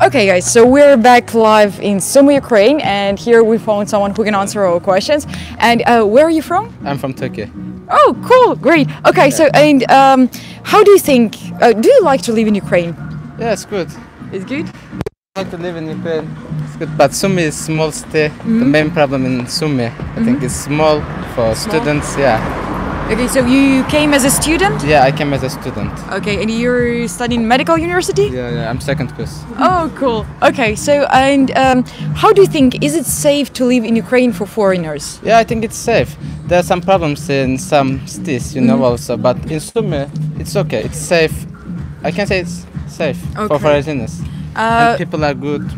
Okay guys, so we're back live in Sumy, Ukraine, and here we found someone who can answer our questions. And where are you from? I'm from Turkey. Oh, cool, great. Okay, so and how do you think, do you like to live in Ukraine? Yeah, it's good. It's good? I like to live in Ukraine. It's good, but Sumy is small city. The main problem in Sumy, I think, is small for students. Yeah. Okay, so you came as a student? Yeah, I came as a student. Okay, and you're studying medical university? Yeah, I'm second course. Oh, cool. Okay, so and how do you think, is it safe to live in Ukraine for foreigners? Yeah, I think it's safe. There are some problems in some cities, you know, also, but in Sumy, it's okay. It's safe. I can say it's safe for foreigners. And people are good.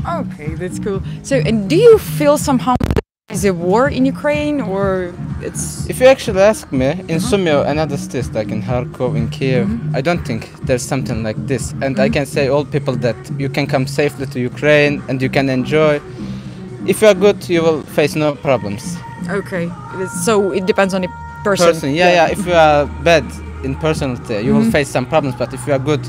Okay, that's cool. So, and do you feel somehow there is a war in Ukraine, or it's... If you actually ask me, in Sumy and other cities like in Kharkov, in Kiev, I don't think there's something like this. And I can say all people that you can come safely to Ukraine and you can enjoy. If you are good, you will face no problems. Okay, so it depends on the person. Yeah. If you are bad in personality, you will face some problems. But if you are good,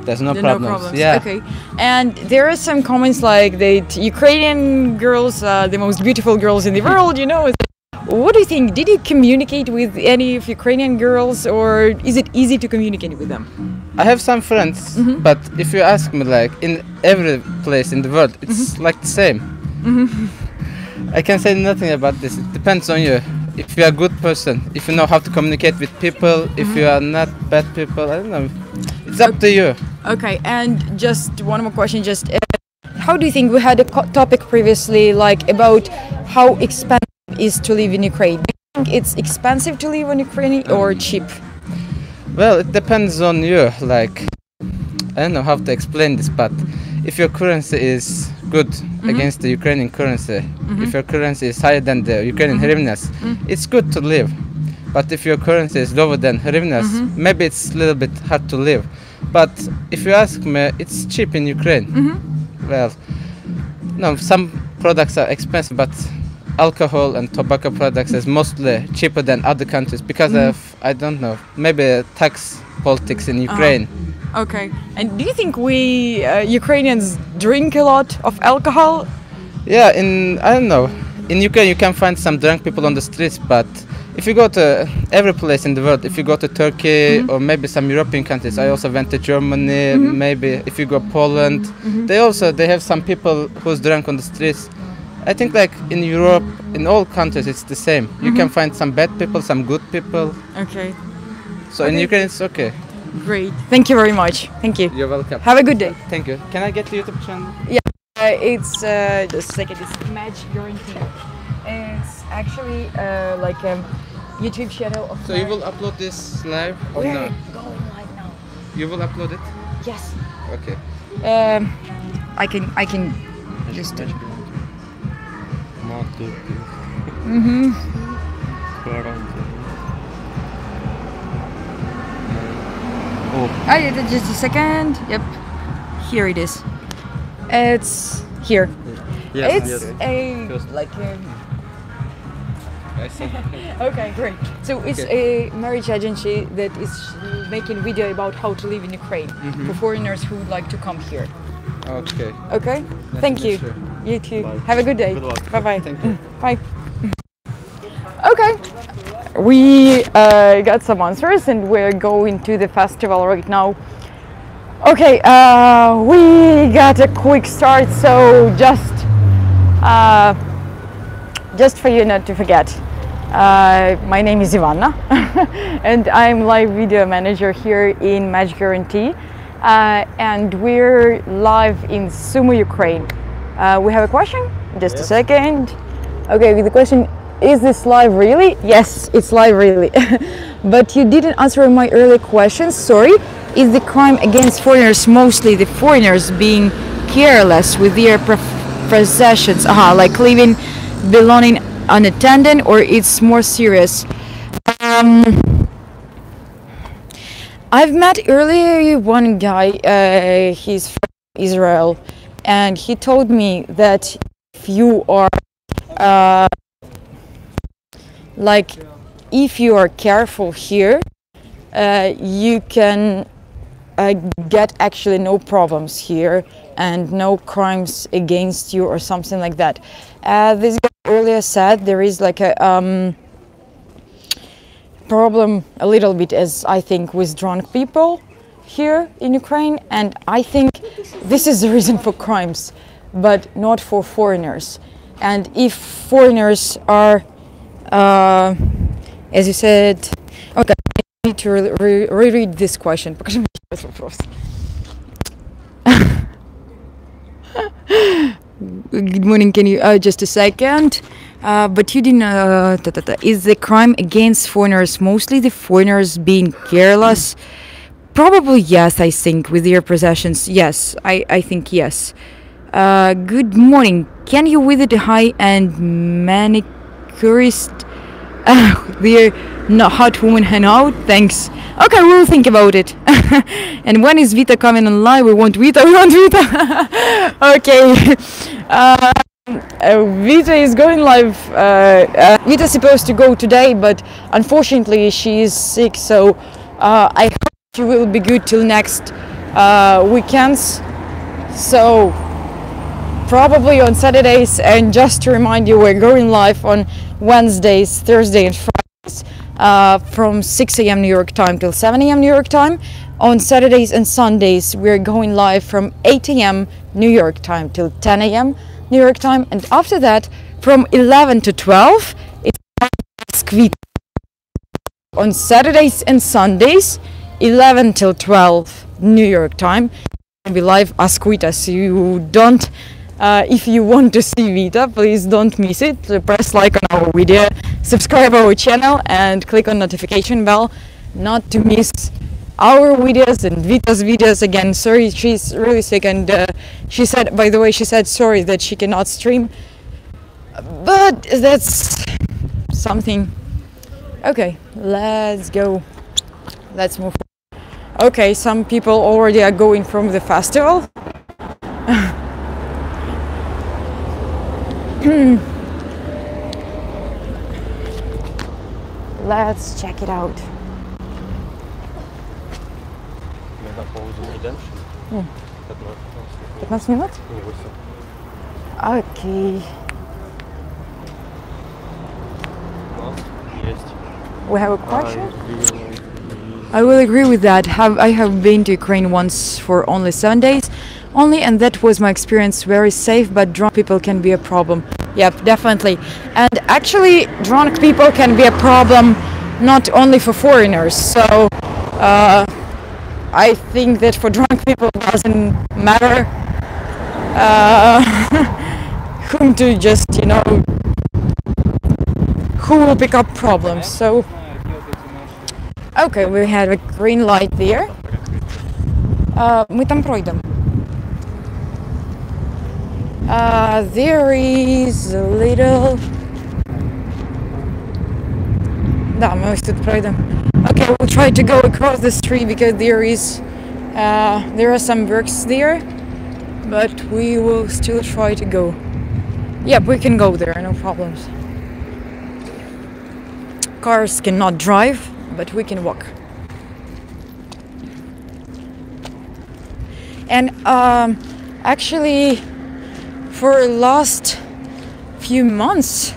there's no problems. Yeah. Okay. And there are some comments like that Ukrainian girls are the most beautiful girls in the world, you know. What do you think? Did you communicate with any of Ukrainian girls, or is it easy to communicate with them? I have some friends, but if you ask me, like in every place in the world, it's like the same. I can say nothing about this. It depends on you. If you are a good person, if you know how to communicate with people, if you are not bad people, I don't know. It's up to you. Okay, and just one more question. Just how do you think, we had a topic previously like about how expensive it is to live in Ukraine? Do you think it's expensive to live in Ukraine or cheap? Well, it depends on you. Like, I don't know how to explain this, but if your currency is good against the Ukrainian currency, if your currency is higher than the Ukrainian hryvnias, it's good to live. But if your currency is lower than hryvnias, maybe it's a little bit hard to live. But if you ask me, it's cheap in Ukraine. Well, no, some products are expensive, but alcohol and tobacco products is mostly cheaper than other countries because of, I don't know, maybe tax politics in Ukraine. Okay, and do you think we Ukrainians drink a lot of alcohol? Yeah, I don't know, in Ukraine you can find some drunk people on the streets, but if you go to every place in the world, if you go to Turkey or maybe some European countries, I also went to Germany, maybe if you go Poland, they have some people who's drunk on the streets. I think like in Europe, in all countries it's the same. You can find some bad people, some good people. Okay. So in Ukraine it's okay. Great. Thank you very much. Thank you. You're welcome. Have a good day. Thank you. Can I get the YouTube channel? Yeah. It's just a second. It's Match Guarantee. It's actually like a YouTube channel of. So you will upload this live or We're no? going live now. You will upload it? Yes. Okay. I can just. Just a second. Yep. Here it is. It's here. Yes, it's like a. I see. Okay, great. So it's a marriage agency that is making video about how to live in Ukraine for foreigners who would like to come here. Okay. Okay. Thank you. Sure. You too. Bye. Have a good day. Good luck. Bye bye. Thank you. Bye. Okay. We got some answers and we're going to the festival right now. Okay, we got a quick start, so just for you not to forget, my name is Ivana and I'm live video manager here in Match Guarantee, and we're live in Sumy, Ukraine. We have a question? Just a second. Okay, the question, is this live really? Yes, it's live really. But you didn't answer my earlier questions, sorry. Is the crime against foreigners mostly the foreigners being careless with their possessions, like leaving belonging unattended, or it's more serious? I've met earlier one guy, he's from Israel, and he told me that if you are if you are careful here, you can get actually no problems here and no crimes against you or something like that. This guy earlier said there is like a problem a little bit, as I think, with drunk people here in Ukraine, and I think this is the reason for crimes, but not for foreigners. And if foreigners are, as you said, okay, I need to reread this question. Good morning, can you, just a second, but you didn't, is the crime against foreigners mostly the foreigners being careless? Probably yes, I think, with their possessions. Yes, I think yes. Good morning. Can you visit a high-end manicurist? They're not hot woman hangout? Thanks. Okay, we'll think about it. And when is Vita coming online? We want Vita, we want Vita. Okay. Vita is going live. Vita's supposed to go today, but unfortunately she is sick, so I hope she will be good till next weekends. So probably on Saturdays, and just to remind you, we're going live on Wednesdays, Thursday and Fridays from 6 a.m. New York time till 7 a.m. New York time. On Saturdays and Sundays we're going live from 8 a.m. New York time till 10 a.m. New York time, and after that from 11 to 12 it's Ask Vita. On Saturdays and Sundays 11 till 12 New York time will be live Ask Vita. So you don't if you want to see Vita, please don't miss it. Press like on our video, subscribe our channel and click on notification bell not to miss our videos and Vita's videos. Again, sorry, she's really sick, and she said, by the way, she said sorry that she cannot stream, but that's something. Okay, let's go, let's move on. Okay, some people already are going from the festival. Let's check it out. 15 минут? Окей. We have a question? I will agree with that. I have been to Ukraine once for only 7 days only, and that was my experience. Very safe, but drunk people can be a problem. Yep, definitely. And actually drunk people can be a problem not only for foreigners, so I think that for drunk people it doesn't matter whom to just, you know, who will pick up problems. So okay, we had a green light there. Ми там пройдемо. There is a little... Да, ми ось тут пройдемо. Okay, we'll try to go across the street because there are some works there, but we will still try to go. Yep, we can go there, no problems. Cars cannot drive, but we can walk. And actually, for the last few months,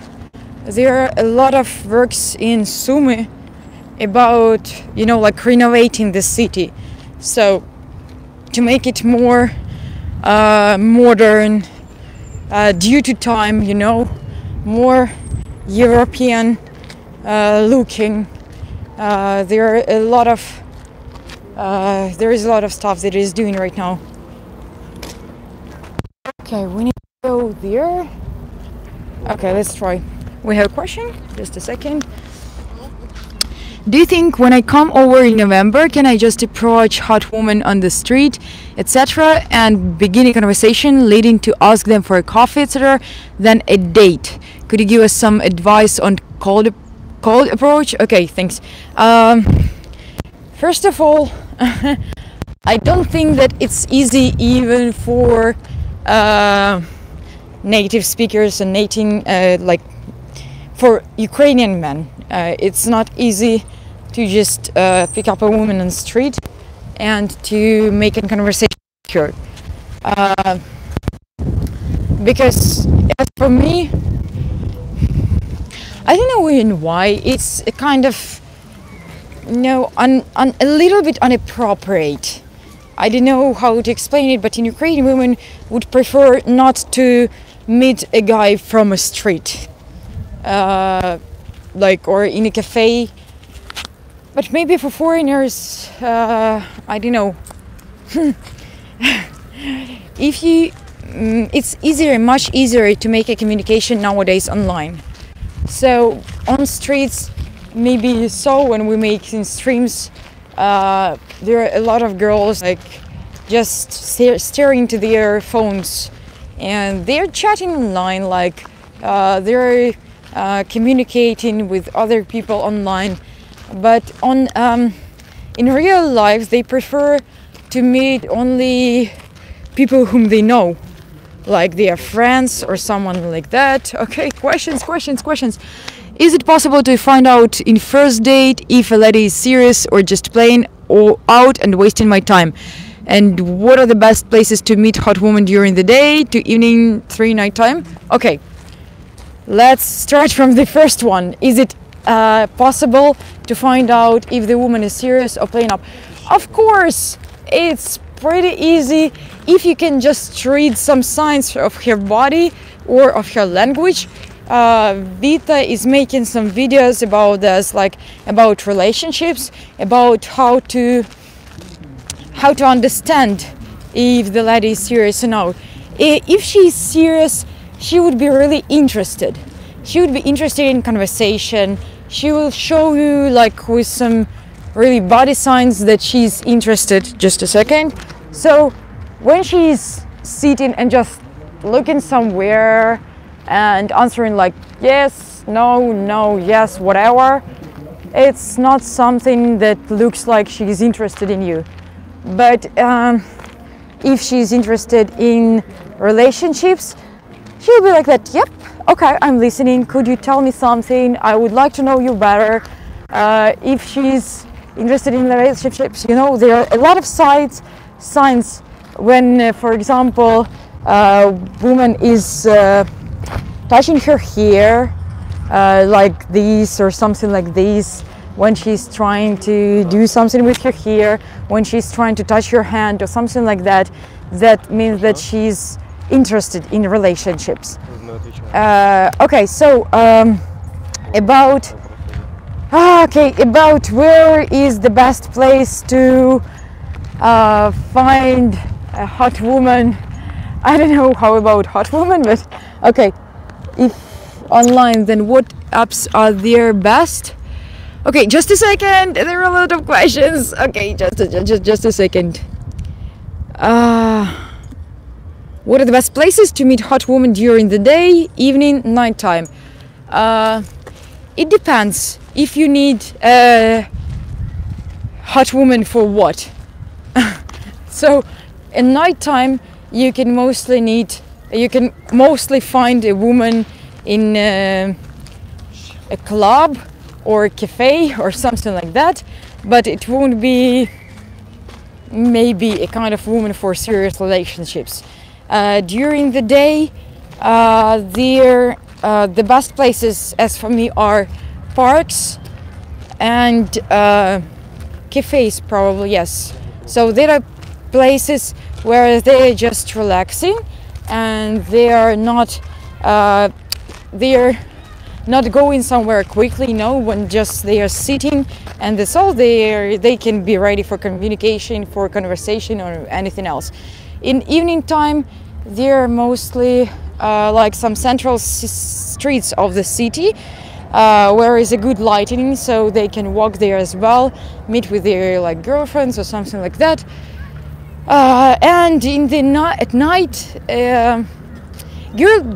there are a lot of works in Sumy about, you know, like renovating the city. So to make it more modern, due to time, you know, more European looking. There is a lot of stuff that it is doing right now. Okay, we need to go there. Okay, let's try. We have a question. Just a second. Do you think when I come over in November, can I just approach hot woman on the street, etc., and begin a conversation leading to ask them for a coffee, etc., then a date? Could you give us some advice on cold approach? Okay, thanks. First of all, I don't think that it's easy even for native speakers and like for Ukrainian men. It's not easy to just pick up a woman on the street and to make a conversation secure. Because as for me, I don't know even why, it's a kind of, you know, a little bit inappropriate. I don't know how to explain it, but in Ukraine, women would prefer not to meet a guy from a street, like, or in a cafe. But maybe for foreigners, I don't know. If you, it's easier, much easier to make a communication nowadays online. So on streets, maybe you saw when we make in streams, there are a lot of girls like just staring to their phones, and they're chatting online, like they're communicating with other people online. But on in real life, they prefer to meet only people whom they know, like their friends or someone like that. Okay, questions. Is it possible to find out in first date if a lady is serious or just playing or out and wasting my time? And what are the best places to meet hot women during the day to evening 3 nighttime? Okay, let's start from the first one. Is it possible to find out if the woman is serious or playing up? Of course, it's pretty easy if you can just read some signs of her body or of her language. Vita is making some videos about this, like about relationships, about how to understand if the lady is serious or not. If she is serious, she would be really interested. She would be interested in conversation. She will show you, like, with some really body signs that she's interested. Just a second. So when she's sitting and just looking somewhere and answering like yes, no, yes, whatever, it's not something that looks like she's interested in you. But if she's interested in relationships, she'll be like that. Yep, okay, I'm listening. Could you tell me something? I would like to know you better. If she's interested in relationships, you know, there are a lot of signs when, for example, a woman is touching her hair like this or something like this, when she's trying to do something with her hair, when she's trying to touch her hand or something like that, that means that she's interested in relationships. Okay, so about where is the best place to find a hot woman. I don't know how about hot woman, but okay, if online, then what apps are there best? Okay, just a second, there are a lot of questions. Okay, just a second. What are the best places to meet hot women during the day, evening, nighttime? It depends. If you need a hot woman for what? So at nighttime you can mostly find a woman in a club or a cafe or something like that, but it won't be maybe a kind of woman for serious relationships. During the day, the best places, as for me, are parks and cafes, probably, yes. So there are places where they're just relaxing and they're not going somewhere quickly, no, when just they are sitting and that's all. They can be ready for communication, for conversation or anything else. In evening time, they're mostly like some central streets of the city where is a good lighting, so they can walk there as well, meet with their like girlfriends or something like that. And in the at night,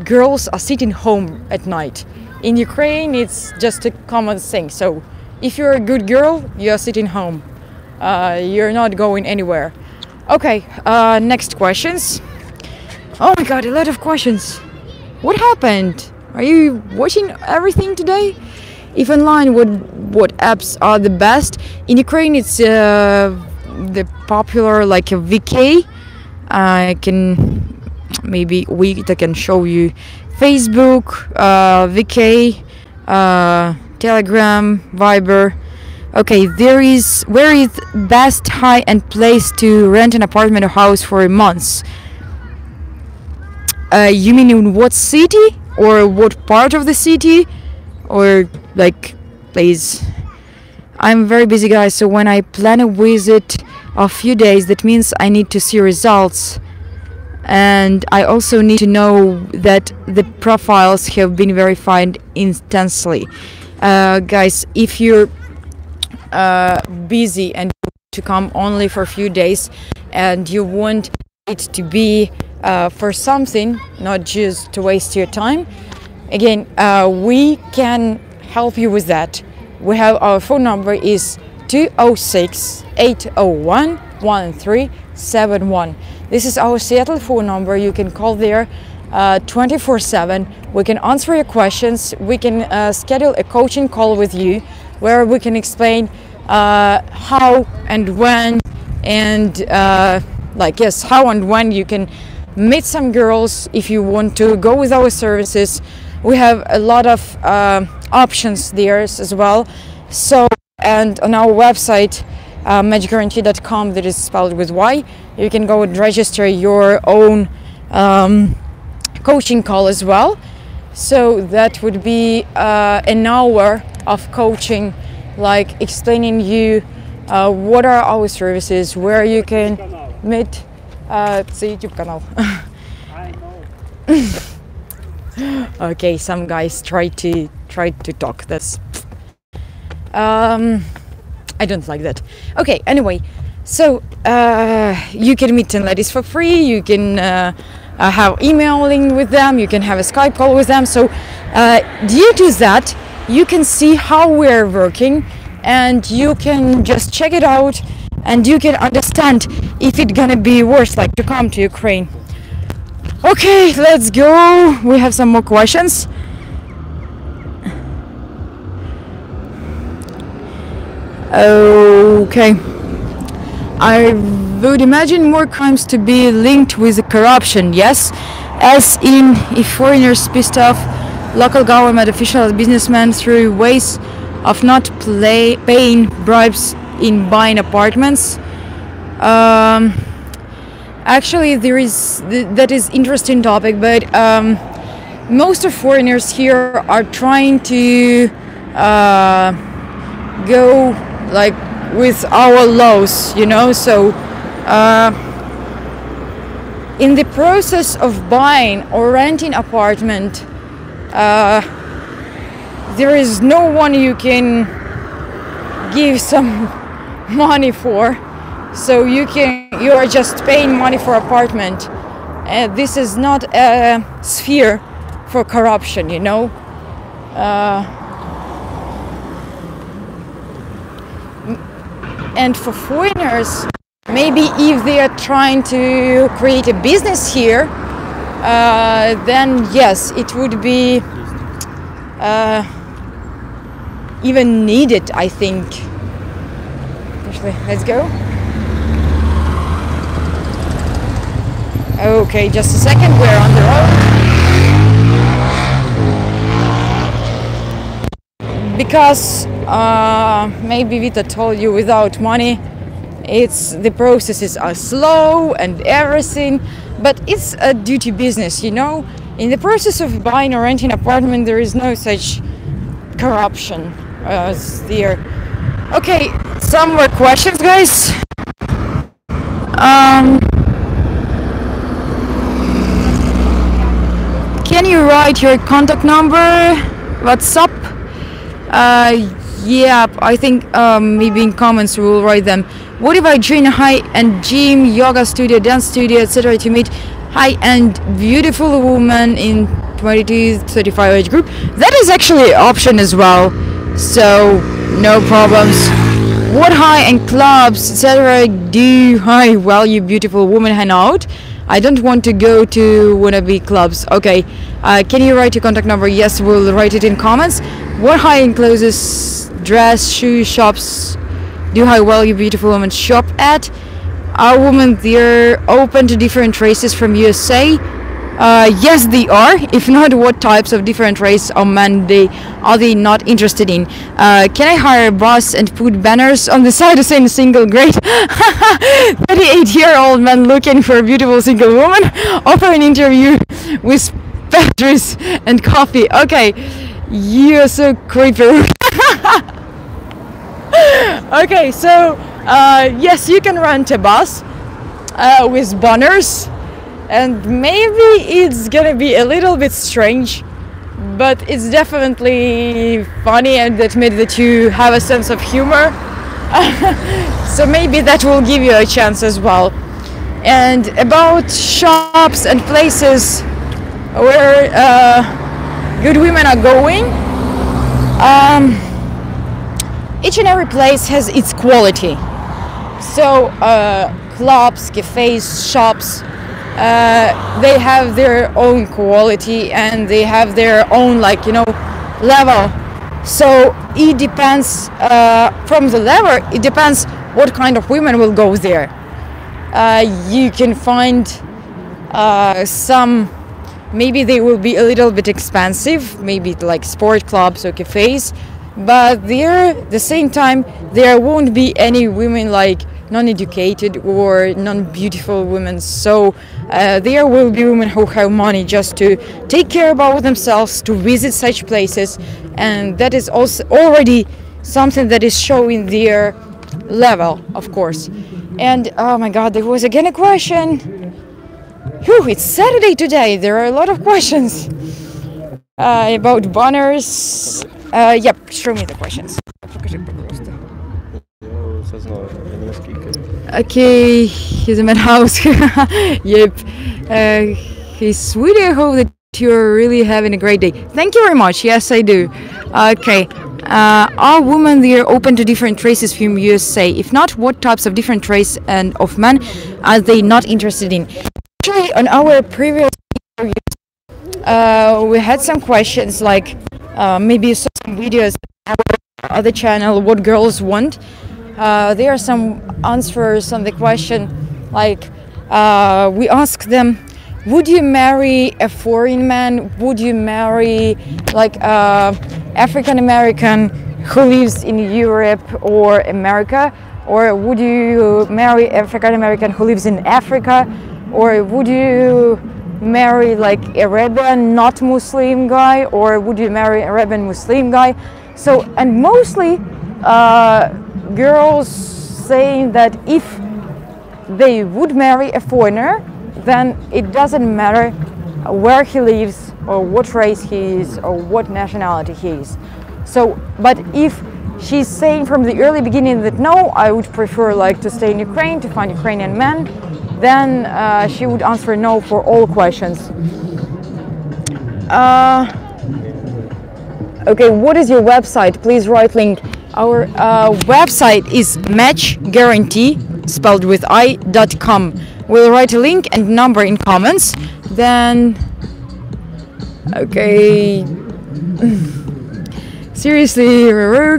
girls are sitting home at night. In Ukraine, it's just a common thing. So if you're a good girl, you're sitting home. You're not going anywhere. Okay, next questions. Oh my god, a lot of questions. What happened? Are you watching everything today? If online, what apps are the best? In Ukraine, it's the popular like a VK. I can maybe I can show you Facebook, VK, Telegram, Viber. Okay, where is best high-end place to rent an apartment or house for a month? You mean in what city or what part of the city, or like place? I'm very busy, guys, so when I plan a visit of few days, that means I need to see results, and I also need to know that the profiles have been verified instantly. Guys, if you're busy and to come only for a few days and you want it to be for something, not just to waste your time, again, we can help you with that. We have our phone number is 206-801-1371. This is our Seattle phone number. You can call there 24/7. We can answer your questions. We can schedule a coaching call with you where we can explain how and when, and how and when you can meet some girls if you want to go with our services. We have a lot of options there as well. So, and on our website, matchguarantee.com, that is spelled with Y, you can go and register your own coaching call as well. So that would be an hour of coaching, like explaining you what are our services, where you can meet. It's a YouTube channel. Okay, some guys try to talk. That's I don't like that. Okay, anyway, so you can meet 10 ladies for free. You can have emailing with them. You can have a Skype call with them. So due to that, you can see how we're working, and you can just check it out, and you can understand if it's gonna be worth like to come to Ukraine. Okay, let's go. We have some more questions. Okay, I would imagine more crimes to be linked with corruption. Yes, as in if foreigners pissed off local government officials, businessmen through ways of not paying bribes in buying apartments. Actually, that is interesting topic, but most of foreigners here are trying to go like with our laws, you know. So in the process of buying or renting apartment, there is no one you can give some money for, so you are just paying money for apartment. This is not a sphere for corruption, you know. And for foreigners, maybe if they are trying to create a business here, then yes, it would be even needed, I think. Actually, let's go. Okay, just a second, we're on the road. Because maybe Vita told you, without money, the processes are slow and everything, but it's a duty business, you know. In the process of buying or renting an apartment, there is no such corruption as there. Okay, some more questions, guys. Can you write your contact number? What's up? Yeah, I think maybe in comments we will write them. What if I join a high-end gym, yoga studio, dance studio, etc. to meet high-end beautiful woman in 22-35 age group? That is actually an option as well, so no problems. What high-end clubs, etc. do high-value beautiful women hang out? I don't want to go to wannabe clubs. Okay, can you write your contact number? Yes, we'll write it in comments. What high-end clothes, dress, shoe shops do how well you beautiful women shop at? Are women there open to different races from USA? Yes, they are. If not, what types of different race of men are they not interested in? Can I hire a bus and put banners on the side saying single great? 38-year-old man looking for a beautiful single woman. Offer an interview with batteries and coffee. Okay, you're so creepy. Okay, so yes, you can rent a bus with banners. And maybe it's gonna be a little bit strange, but it's definitely funny and admit that you have a sense of humor. So maybe that will give you a chance as well. And about shops and places where good women are going, each and every place has its quality. So clubs, cafes, shops, they have their own quality and they have their own, like, you know, level. So it depends from the level, it depends what kind of women will go there. You can find some, maybe they will be a little bit expensive, maybe like sport clubs or cafes, but there at the same time there won't be any women like non-educated or non-beautiful women. So there will be women who have money just to take care about themselves, to visit such places, and that is also already something that is showing their level, of course. And oh my god, there was again a question. Whew, it's Saturday today, there are a lot of questions about banners. Yep, show me the questions. Okay, he's a madhouse. Yep. Hey, sweetie, I hope that you're really having a great day. Thank you very much. Yes, I do. Okay. Are women there open to different races from USA? If not, what types of different race and of men are they not interested in? Actually, on our previous interviews, we had some questions like maybe you saw some videos on our other channel, what girls want. There are some answers on the question, like we ask them, would you marry a foreign man? Would you marry like African American who lives in Europe or America? Or would you marry African American who lives in Africa? Or would you marry like a Arabian not Muslim guy? Or would you marry an Arabian Muslim guy? So, and mostly girls saying that if they would marry a foreigner, then it doesn't matter where he lives or what race he is or what nationality he is. So, but if she's saying from the early beginning that no, I would prefer like to stay in Ukraine, to find Ukrainian men, then she would answer no for all questions. Okay, what is your website? Please write link. Our website is matchguarantee, spelled with i.com. We'll write a link and number in comments. Then, okay. Seriously,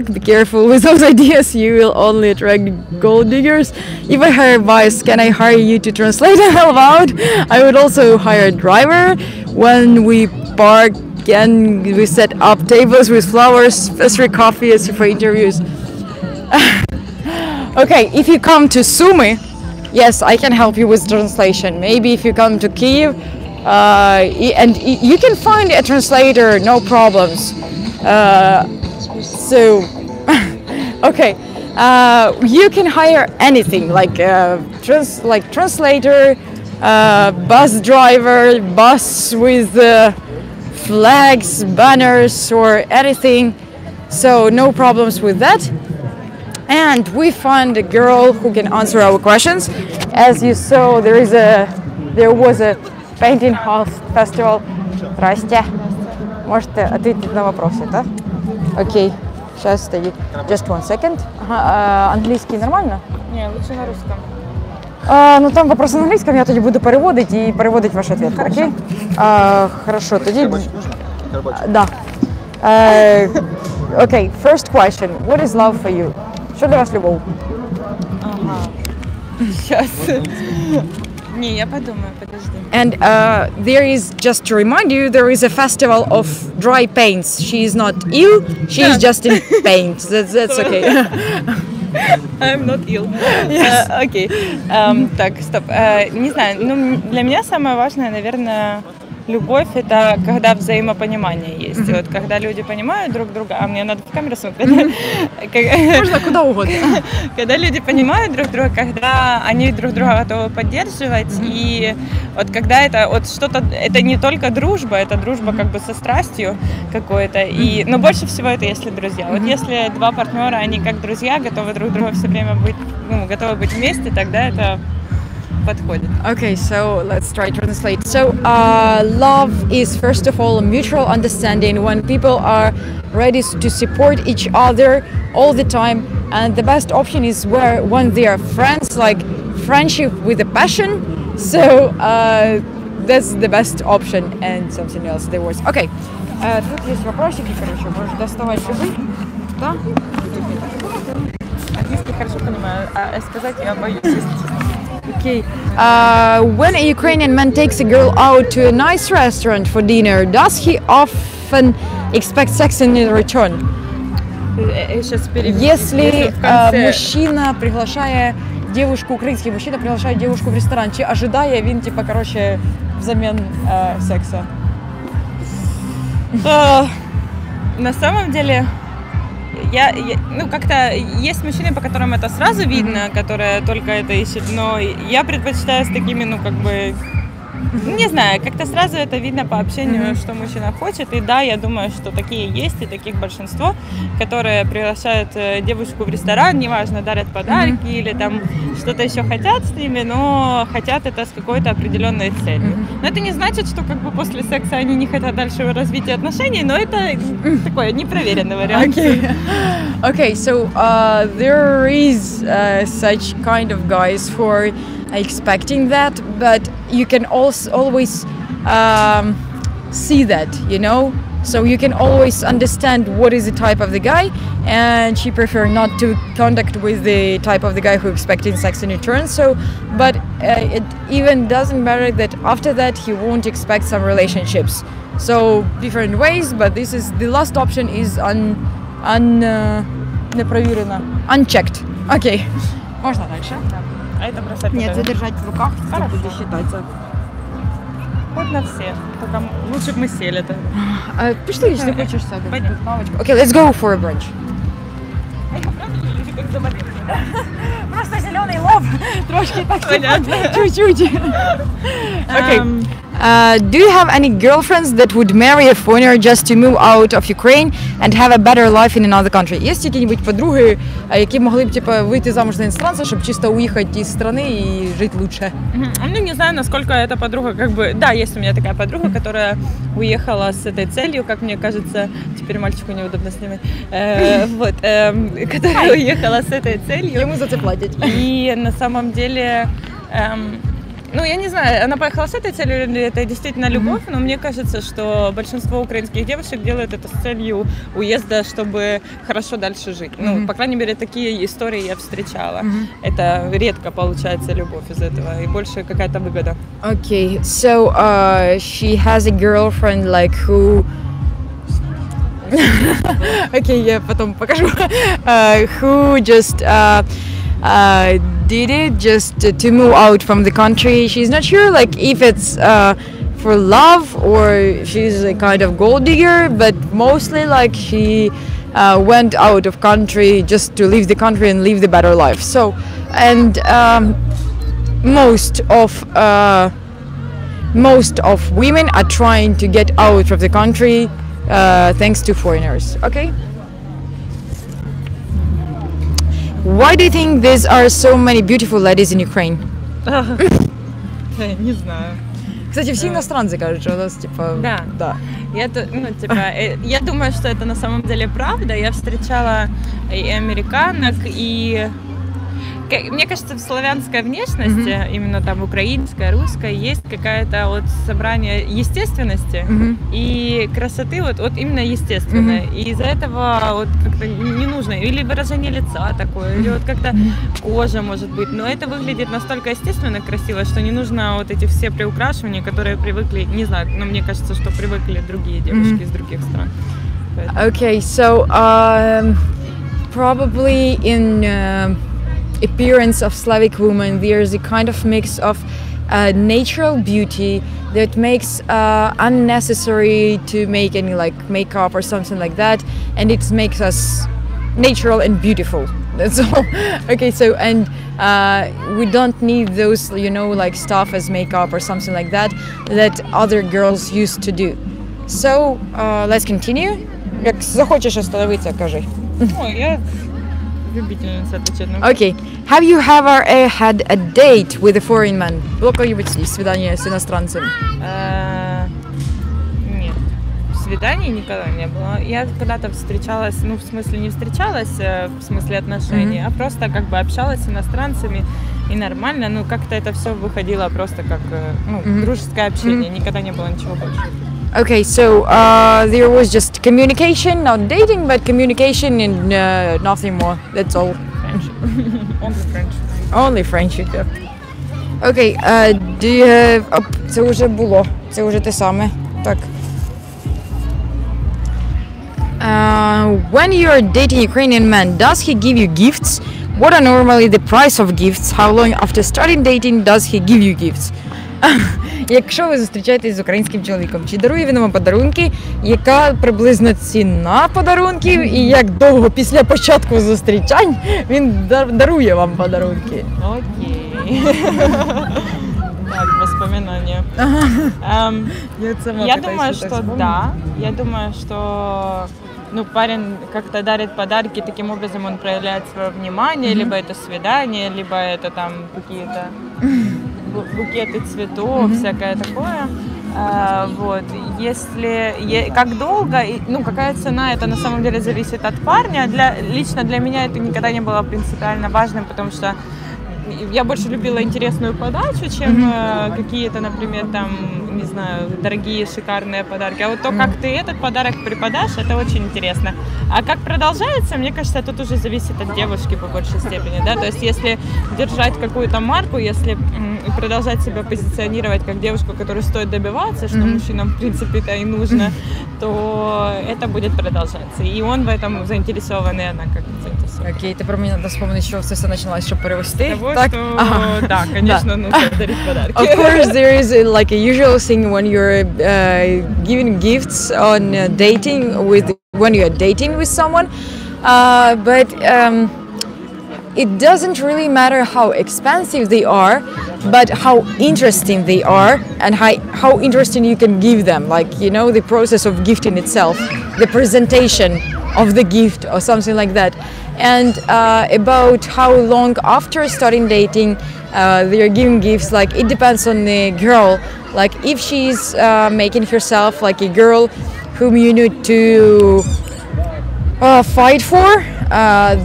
be careful with those ideas. You will only attract gold diggers. If I hire a bus, can I hire you to translate and help out? I would also hire a driver. When we park, and we set up tables with flowers, free coffee, for interviews. Okay, if you come to Sumy, yes, I can help you with translation. Maybe if you come to Kyiv, and you can find a translator, no problems. So, okay, you can hire anything like translator, bus driver, bus with flags, banners, or anything. So no problems with that. And we found a girl who can answer our questions. As you saw, there was a painting house festival. Здрасте. Можете ответить на вопросы, да? Окей. Сейчас стоит. Just one second. Английский нормально? Не, лучше на русском. Ну там вопрос на английском, я тоді буду переводити і переводити ваш ответ. Окей? Хорошо, тоді... Да. Okay, first question. What is love for you? Що для вас любов? Ага. Сейчас. Не, я подумаю, подожди. And there is, just to remind you, there is a festival of dry paints. She is not ill, she is just in paint. That's okay. I'm not ill. Окей. Так, стоп. Не знаю, ну для меня самое важное, наверное, любовь — это когда взаимопонимание есть. Вот когда люди понимают друг друга, а мне надо в камеру смотреть. Можно куда угодно. Когда люди понимают друг друга, когда они друг друга готовы поддерживать, и вот когда это вот что-то, это не только дружба, это дружба как бы со страстью какой-то. И, но больше всего это если друзья. Вот если два партнера, они как друзья, готовы друг друга все время быть, ну, готовы быть вместе, тогда это подходит. Okay, so let's try to translate. So, love is first of all a mutual understanding when people are ready to support each other all the time, and the best option is when they are friends, like friendship with a passion. So, that's the best option, and something else. There was. Okay. Тут есть вопросики, короче, можешь доставать любые. Да? Английский хорошо понимаю, а сказать я боюсь. Okay. When a Ukrainian man takes a girl out to a nice restaurant for dinner, does he often expect sex in return? Если мужчина приглашает девушку, украинский мужчина приглашает девушку в ресторан, чи ожидая він, типа, короче, взамен секса? На самом деле, ну, как-то есть мужчины, по которым это сразу видно, которые только это ищут, но я предпочитаю с такими, ну, как бы, не знаю, как-то сразу это видно по общению, что мужчина хочет. И да, я думаю, что такие есть, и таких большинство, которые приглашают девушку в ресторан, неважно, дарят подарки или там что-то еще хотят с ними, но хотят это с какой-то определенной целью. Но это не значит, что как бы после секса они не хотят дальше развития отношений, но это такой непроверенный вариант. Okay, so there is such kind of guys who are expecting that, but you can also always see that, you know, so you can always understand what is the type of the guy, and she prefer not to contact with the type of the guy who expecting sex in return. So, but it even doesn't matter that after that he won't expect some relationships. So different ways, but this is the last option is unchecked. Okay. Можно дальше? А это бросать? Нет, задержать в руках, это будет считаться. Хоть на все, только лучше бы мы сели тогда. Пошли, если хочешь сядем. Okay, let's go for a brunch. Просто зеленый лоб, трошки так, чуть-чуть. Okay. Do you have any girlfriends that would marry a foreigner just to move out of Ukraine and have a better life in another country? Есть какие-нибудь подруги, які могли б типа выйти замуж за иностранца, чтобы чисто уехать из страны и жить лучше? Ну, не знаю, насколько эта подруга, как бы, да, есть у меня такая подруга, которая уехала с этой целью, как мне кажется, теперь мальчику неудобно снимать, вот, которая уехала с этой целью. Ему за это платить. И на самом деле, ну, я не знаю, она поехала с этой целью или это действительно любовь, но мне кажется, что большинство украинских девушек делают это с целью уезда, чтобы хорошо дальше жить. Ну, по крайней мере, такие истории я встречала. Это редко получается любовь из этого, и больше какая-то выгода. Okay, so she has a girlfriend like who... Okay, я потом покажу. Who just... did it just to move out from the country. She's not sure like if it's for love or she's a kind of gold digger, but mostly like she went out of country just to leave the country and live the better life. So, and most of women are trying to get out of the country thanks to foreigners. Okay. Why do you think there are so many beautiful ladies in Ukraine? Не знаю. Кстати, все иностранцы кажут, что у нас типа... Да. Я думаю, что это на самом деле правда. Я встречала и американок, и мне кажется, в славянской внешности, именно там украинская, русская, есть какая-то вот собрание естественности и красоты, вот именно естественной. И из-за этого вот как-то не нужно или выражение лица такое, или вот как-то кожа может быть, но это выглядит настолько естественно красиво, что не нужно вот эти все приукрашивания, которые привыкли, не знаю, но мне кажется, что привыкли другие девушки из других стран. Okay, so probably in appearance of Slavic women, there's a kind of mix of natural beauty that makes unnecessary to make any like makeup or something like that, and it makes us natural and beautiful. That's all. Okay, so and we don't need those, you know, like stuff as makeup or something like that that other girls used to do. So let's continue. Як захочеш остановитися, кажи. Ой, я любительница отвечать на вопрос. Okay. Have you ever had a date with a foreign man? Было какое-нибудь свидание с иностранцем? Нет, свиданий никогда не было. Я когда-то встречалась, ну, в смысле не встречалась, в смысле отношений, а просто как бы общалась с иностранцами, и нормально, ну, как-то это все выходило просто как, ну, дружеское общение, никогда не было ничего больше. Okay, so there was just communication, not dating, but communication and nothing more. That's all. Friendship. Only friendship. Only friendship. Yeah. Okay, do you have... це вже було. Це вже те саме. Так. When you are dating Ukrainian man, does he give you gifts? What are normally the price of gifts? How long after starting dating does he give you gifts? Якщо ви зустрічаєтесь з українським чоловіком, чи дарує він вам подарунки, яка приблизно ціна подарунків і як довго після початку зустрічань він дарує вам подарунки? Окей. Так, воспоминания. Я думаю, что да. Я думаю, что ну, парень как-то дарит подарки, таким образом он проявляет свое внимание, либо это свидание, либо это там какие-то букеты цветов, всякое такое. Вот. Если как долго, ну какая цена, это на самом деле зависит от парня. Лично для меня это никогда не было принципиально важным, потому что я больше любила интересную подачу, чем какие-то, например, там, не знаю, дорогие, шикарные подарки. А вот то, как ты этот подарок преподашь, это очень интересно. А как продолжается, мне кажется, тут уже зависит от девушки по большей степени, да, то есть если держать какую-то марку, если продолжать себя позиционировать как девушку, которой стоит добиваться, что мужчинам, в принципе-то и нужно, то это будет продолжаться. И он в этом заинтересован, и она как заинтересована. Окей, тепер мені треба вспомнити, що все почалось, щоб перевести. Того, что, да, конечно, нужно дарить подарки. Of course, there is like a usual thing when you're giving gifts on dating when you're dating with someone, but it doesn't really matter how expensive they are, but how interesting they are and how interesting you can give them. Like, you know, the process of gifting itself, the presentation of the gift or something like that. And about how long after starting dating they're giving gifts, like it depends on the girl. Like if she's making herself like a girl whom you need to fight for,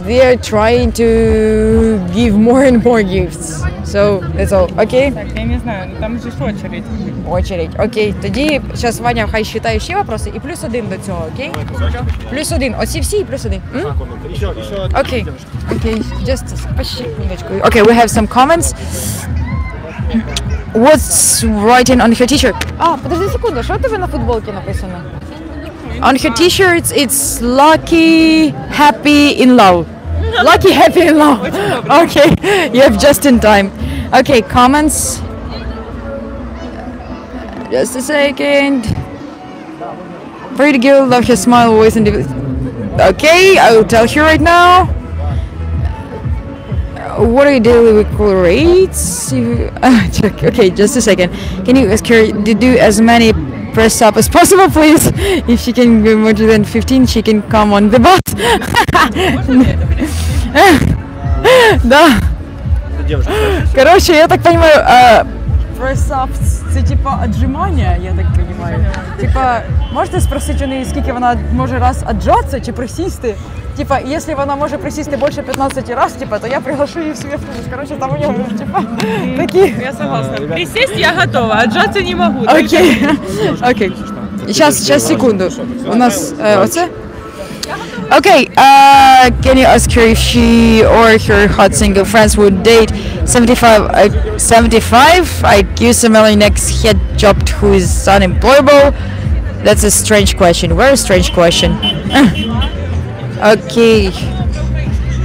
they're trying to give more and more gifts. So that's all. Okay? Так, я не знаю, там же очередь. Очередь. Окей. Тоді зараз Ваня хай считає ще вопроси і плюс один до цього, окей? Плюс один. Оці всі і плюс один. Окей. Окей. Just почти секундочку. Okay, we have some comments. What's writing on her t-shirt? Подожди секунду, що у тебе на футболці написано? On her t-shirts it's lucky, happy, in love. Lucky, happy, in love. Okay, you have just in time. Okay, comments. Just a second. Pretty girl, love her smile, voice, and okay, I will tell you right now. What are your daily rates? Okay, just a second. Can you ask her to do as many press up as possible, please? If she can do more than 15, she can come on the bus. Да. Короче, я так понимаю, press up Це типа отжимання, я так розумію. Типа, можете спросити у неї, скільки вона може раз отжатися чи присісти? Типа, якщо вона може присісти більше 15 разів, типа, то я приглашу її в себе в помощь. Короче, там у нього, типа, такі... Я согласна. Присесть я готова, отжаться не могу. Окей. Окей. Сейчас, секунду. У нас оце? Okay, can you ask her if she or her hot single friends would date 75 IQ Somali next head job who is unemployable? That's a strange question. Very strange question. Okay.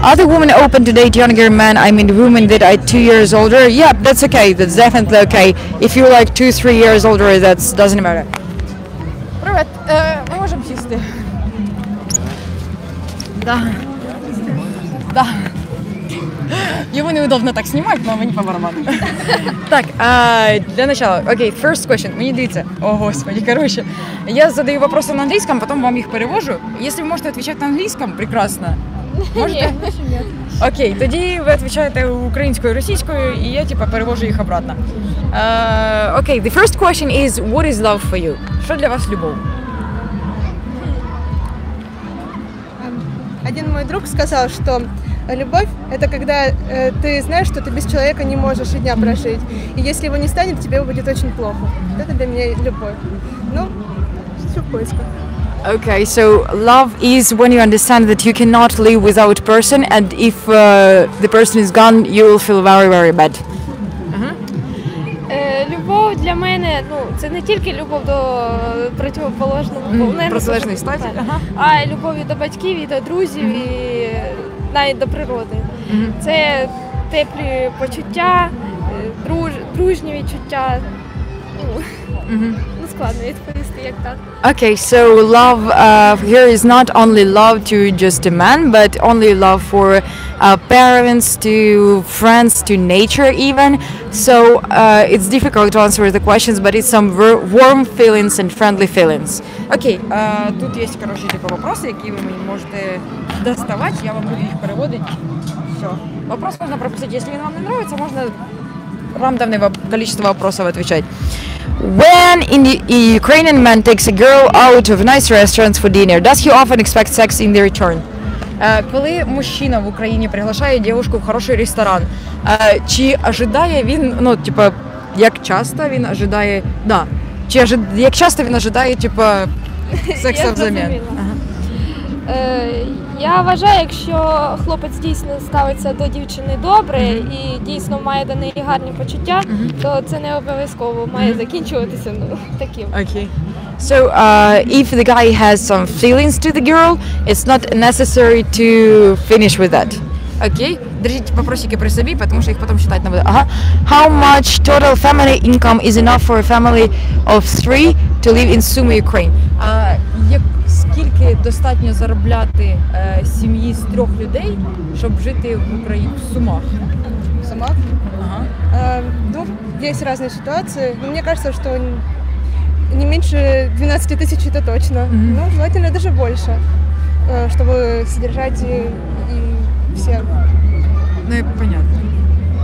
Are the women open to date younger men? I mean, women that are 2 years older? Yeah, that's okay. That's definitely okay. If you're like 2-3 years older, that doesn't matter. Привет. Ми можемо сісти. Да. Его неудобно так снимать, но мені по барабану. Так, для начала, окей, first question, мені дивіться. О, господи, короче. Я задаю вопросы на английском, потом вам их перевожу. Если вы можете отвечать на английском, прекрасно. Можете? Нет. Окей, тоді ви відповідаєте українською, російською, і я, типа, перевожу їх обратно. Окей, the first question is, what is love for you? Що для вас любов? Один мой друг сказал, что любовь – это когда ты знаешь, что ты без человека не можешь и дня прожить. И если его не станет, тебе будет очень плохо. Это для меня любовь. Ну, все в поисках. Okay, so love is when you understand that you cannot live without person, and if the person is gone, you will feel very, very bad. Любов для мене, ну, це не тільки любов до противоположного полу, протилежної статі, а й любов і до батьків, і до друзів, і навіть до природи. Це теплі почуття, дружні відчуття. Ну, складно відповісти, як так. Okay, so love here is not only love to just a man, but only love for parents, to friends, to nature even. So it's difficult to answer the questions, but it's some warm feelings and friendly feelings. Окей, тут є, короче, типу вопроси, які ви мені можете доставати, я вам буду їх переводити. Все. Вопрос можна пропустити, якщо він вам не подобається, можна рандомное количество вопросов отвечать. When a Ukrainian man takes a girl out of nice restaurants for dinner, does he often expect sex in the return? Коли мужчина в Україні приглашає дівчинку в хороший ресторан, чи ожидає він, ну, типа, як часто він ожидає, да, як часто він ожидає, типа, сексу взамін? Я вважаю, якщо хлопець дійсно ставиться до дівчини добре і дійсно має до неї гарні почуття, то це не обов'язково має закінчуватися таким. Okay. So if the guy has some feelings to the girl, it's not necessary to finish with that. Окей. Держите вопросики при собі, потому що їх потім читати не буду. Ага. How much total family income is enough for a family of 3 to live in Sumy, Ukraine? Скільки достатньо заробляти сім'ї з 3 людей, щоб жити в Україні, в Сумах? В Сумах? Ага. Ну, есть разные ситуации. Но мне кажется, что не меньше 12 тысяч это точно. Ну, желательно даже больше, чтобы содержать и все. Ну, понятно.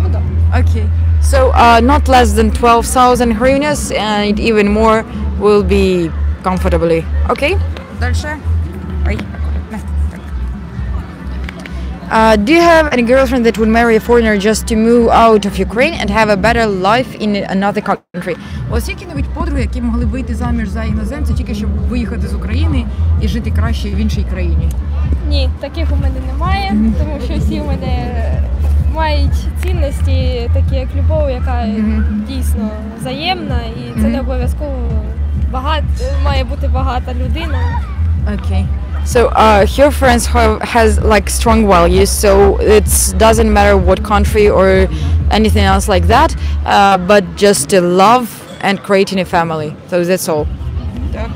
Ну да. Okay. So not less than 12,000 hryvnias and even more will be comfortably. Okay? Дальше. Ой. Do you have any girlfriend that would marry a foreigner just to move out of Ukraine and have a better life in another country? У вас є які-небудь подруги, які могли б вийти заміж за іноземця тільки щоб виїхати з України і жити краще в іншій країні? Ні, таких у мене немає, тому що всі у мене мають цінності, такі як любов, яка дійсно взаємна, і це не обов'язково має бути багата людина. Okay. So her friends has like strong values, so it doesn't matter what country or anything else like that, but just love and creating a family. So that's all. Так.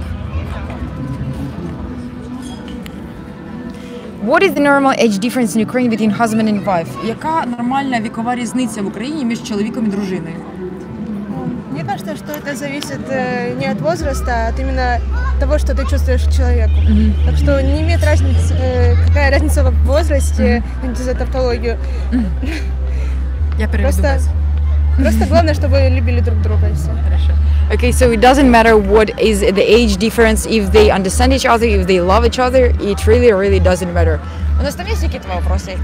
What is the normal age difference in Ukraine between husband and wife? Яка нормальна вікова різниця в Україні між чоловіком і дружиною? Мне кажется, что это зависит не от возраста, а от именно того, что ты чувствуешь к человеку. Так что не имеет разницы, какая разница в возрасте, за тавтологию. Я переведу. Просто главное, чтобы любили друг друга и все. Okay, so it doesn't matter what is the age difference, if they understand each other, if they love each other, it really doesn't matter. У нас там есть какие-то вопросы?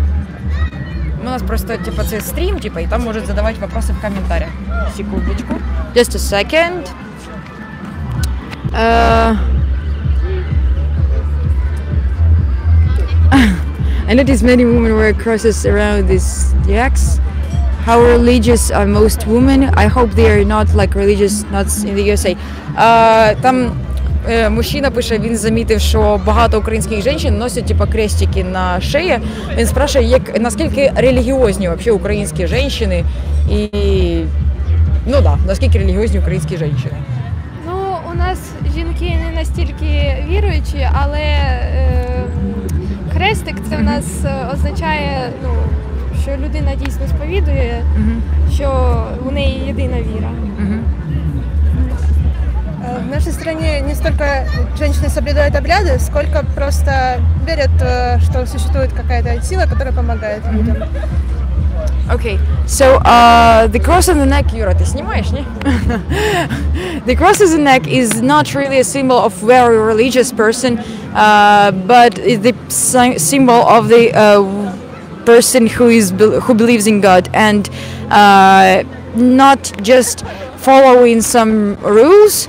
У нас просто типа це стрим, типа, и там может задавать вопросы в комментариях. Секундочку. Just a second. I noticed many women wear crosses around these yaks. How religious are most women? I hope they are not like religious nuts in the USA. Там мужчина пише, він замітив, що багато українських жінок носять типа крестики на шиї. Він спрашує, наскільки релігіозні вообще українські жінки і наскільки релігіозні українські жінки. Ну, у нас жінки не настільки віруючі, але хрестик це в нас означає, що людина дійсно сповідує, що у неї єдина віра. В нашей стране не столько женщины соблюдают обряды, сколько просто верят, что существует какая-то сила, которая помогает людям. Okay, so the cross on the neck, Юра, ты снимаешь, не? The cross on the neck is not really a symbol of very religious person, but it's the symbol of the person who believes in God and not just following some rules,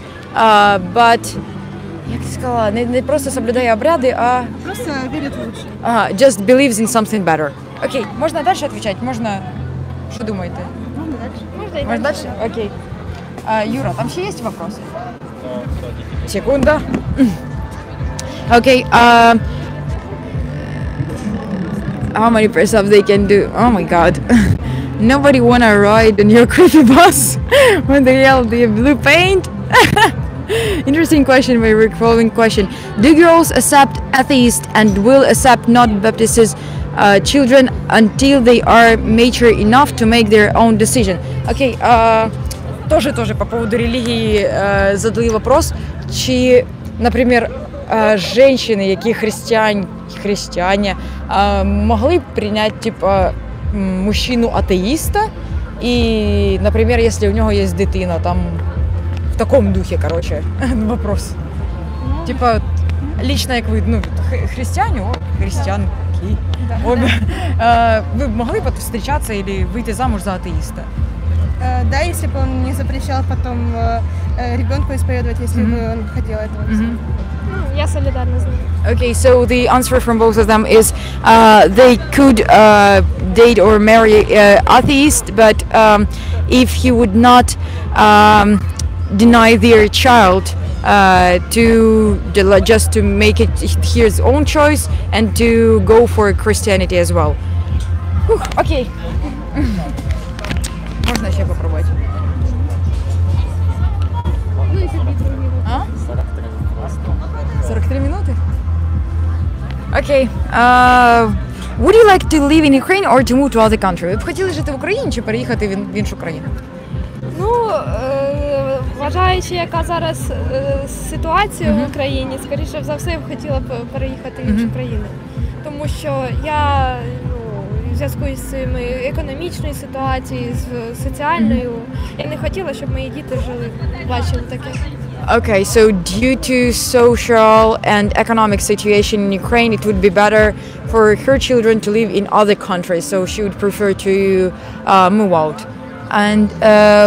but як ти сказала, не просто соблюдає обряди, а Просто верят лучше. Just believes in something better. Окей, можно дальше отвечать? Можно... Что думаете? Можно дальше. Можно дальше? Окей. Юра, там еще есть вопросы? Секунда. Окей. How many press-ups they can do? Oh my god. Nobody wanna ride on your creepy bus when they yell the blue paint? Interesting question, my following question. Do girls accept atheists and will accept not Baptist children until they are mature enough to make their own decision? Окей, тоже по поводу религии задали вопрос, чи, например, женщины, які христиане, могли принять типа мужчину-атеиста, и, например, если у него есть дитина, там в таком духе, короче, вопрос. Типа, лично, як ви, христиане, христианки, обе, вы могли бы встречаться или выйти замуж за атеиста? Да, если бы он не запрещал потом ребенку исповедовать, если бы он хотел этого. Я солідарна з ним. Okay, so the answer from both of them is they could date or marry atheist, but if he would not deny their child just to make it his own choice and to go for Christianity as well. Okay. Можно еще попробовать? 43 минуты? Okay. Would you like to live in Ukraine or to move to other country? Ви б хотіли жити в Україні чи переїхати в іншу країну? Ну, вважаючи, яка зараз ситуація в Україні, скоріше за все, я б хотіла переїхати в іншу країну. Тому що я в зв'язку з цими економічною ситуацією, з соціальною, я не хотіла, щоб мої діти жили, бачили таке. Okay, so due to social and economic situation in Ukraine, it would be better for her children to live in other countries, so she would prefer to move out. And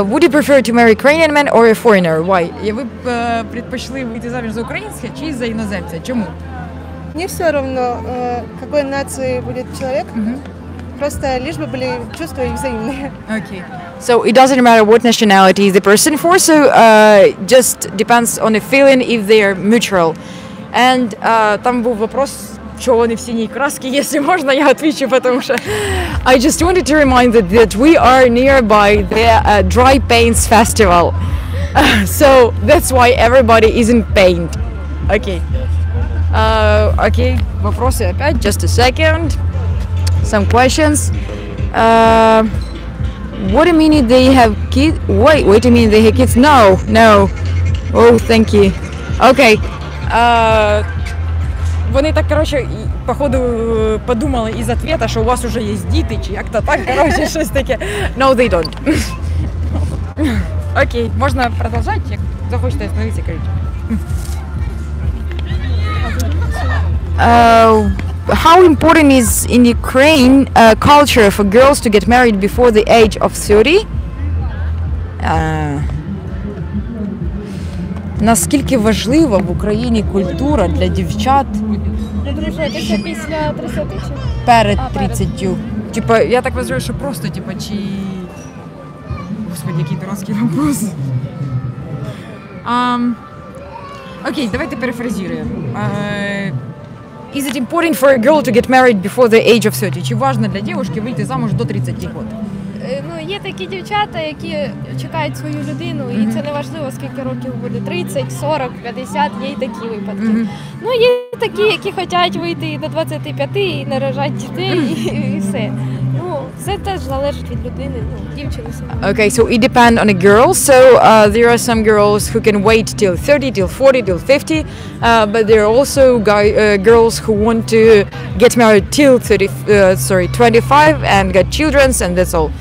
would you prefer to marry Ukrainian man or a foreigner? Why? Ви б предпочли вийти заміж за українця чи за іноземця? Чому? Мне все равно, какой нации будет человек, просто лишь бы были чувства взаимные. Okay. So it doesn't matter what nationality the person for, so just depends on the feeling if they are mutual. And там був вопрос, чого вони в синій красці, если можно, я отвечу, потому что I just wanted to remind that we are nearby the Dry Paints Festival. So that's why everybody is in paint. Okay. Okay, вопросы опять, just a second. Some questions. What do you mean they have kids? Wait a minute, they have kids? No. Oh, thank you. Okay. вони так, коротше, походу подумали із ответа, що у вас вже є діти, чи як-то так, коротше, щось таке. No, they don't. Окей, можна продовжати, як захочете остановитися, кажіть. How important is in Ukraine culture for girls to get married before the age of 30? Наскільки важлива в Україні культура для дівчат Одружитися після 30 чи? перед 30? Типа, я так вважаю, що просто, типа, чи... Господи, який дурацький вопрос. Окей, давайте перефразируємо. Is it important for a girl to get married before the age of 30? Чи важно для дівчинки вийти замуж до 30 років? Ну, є такі дівчата, які чекають свою людину, і це не важливо, скільки років буде, 30, 40, 50, є й такі випадки. Ну, є такі, які хочуть вийти до 25 і нарожати дітей, і все. Ну, це теж залежить від людини, ну, дівчини саме. Okay, so it depends on a girl. So there are some girls who can wait till 30, till 40, till 50, but there are also girls who want to get married till 25 and get children, and that's all.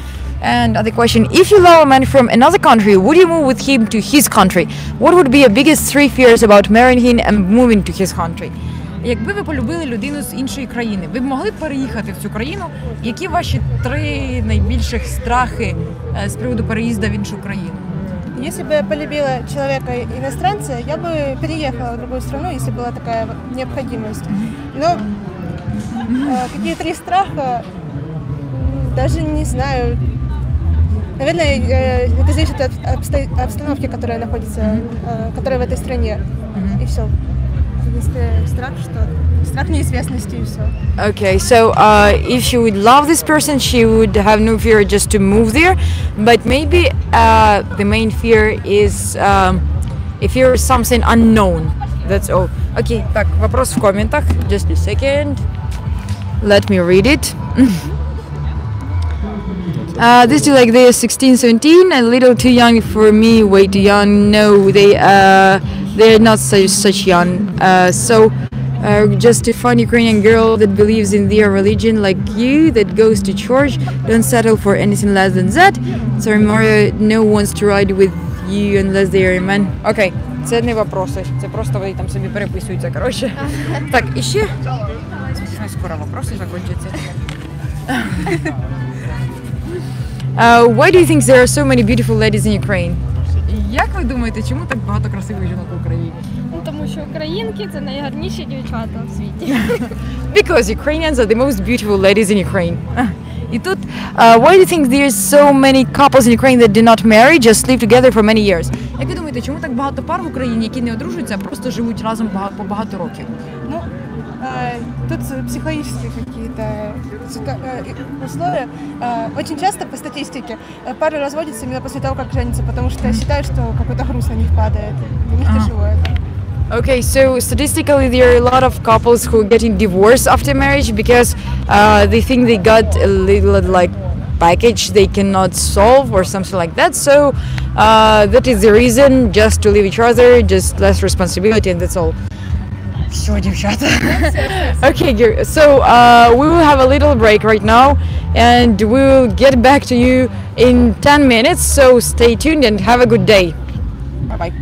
And other question, if you love a man from another country, would you move with him to his country? What would be your biggest 3 fears about marrying him and moving to his country? Якби ви полюбили людину з іншої країни, ви б могли переїхати в цю країну? Які ваші 3 найбільших страхи з приводу переїзду в іншу країну? Если бы я полюбила человека иностранца, я бы переехала в другую страну, если была такая необходимость. Но какие 3 страха, даже не знаю. Наверное, это зависит от обстановки, которая находится, которая в этой стране. И все. Страх неизвестности и все. Okay, so if she would love this person, she would have no fear just to move there. But maybe the main fear is if you're something unknown. That's all. Okay, так, вопрос в комментах. Just a second. Let me read it. This is like they're 16, 17, a little too young for me, way too young. No, they're not such young. So just a fun Ukrainian girl that believes in their religion like you, that goes to church, don't settle for anything less than that. So Mario, no wants to ride with you unless they are a man. Okay, це не вопроси, це просто вони там собі переписуються, коротше. Так, і ще? Скоро вопроси закінчаться. Why do you think there are so many beautiful ladies in Ukraine? Як ви думаєте, чому так багато красивих жінок в Україні? Ну, тому що українки – це найгарніші дівчата в світі. Because Ukrainians are the most beautiful ladies in Ukraine. І тут, why do you think there are so many couples in Ukraine that do not marry, just live together for many years? Як ви думаєте, чому так багато пар в Україні, які не одружуються, а просто живуть разом по багато років? Ну, тут психологические какие-то условия. Очень часто по статистике пары разводятся именно после того, как женятся, потому что считают, что какой-то груз на них падает. Для них тяжело это. Okay, so statistically there are a lot of couples who are getting divorced after marriage because they think they got a little like package they cannot solve or something like that. So that is the reason, just to leave each other, just less responsibility, and that's all. Все, девчата. Okay, so we will have a little break right now and we will get back to you in 10 minutes. So stay tuned and have a good day. Bye bye.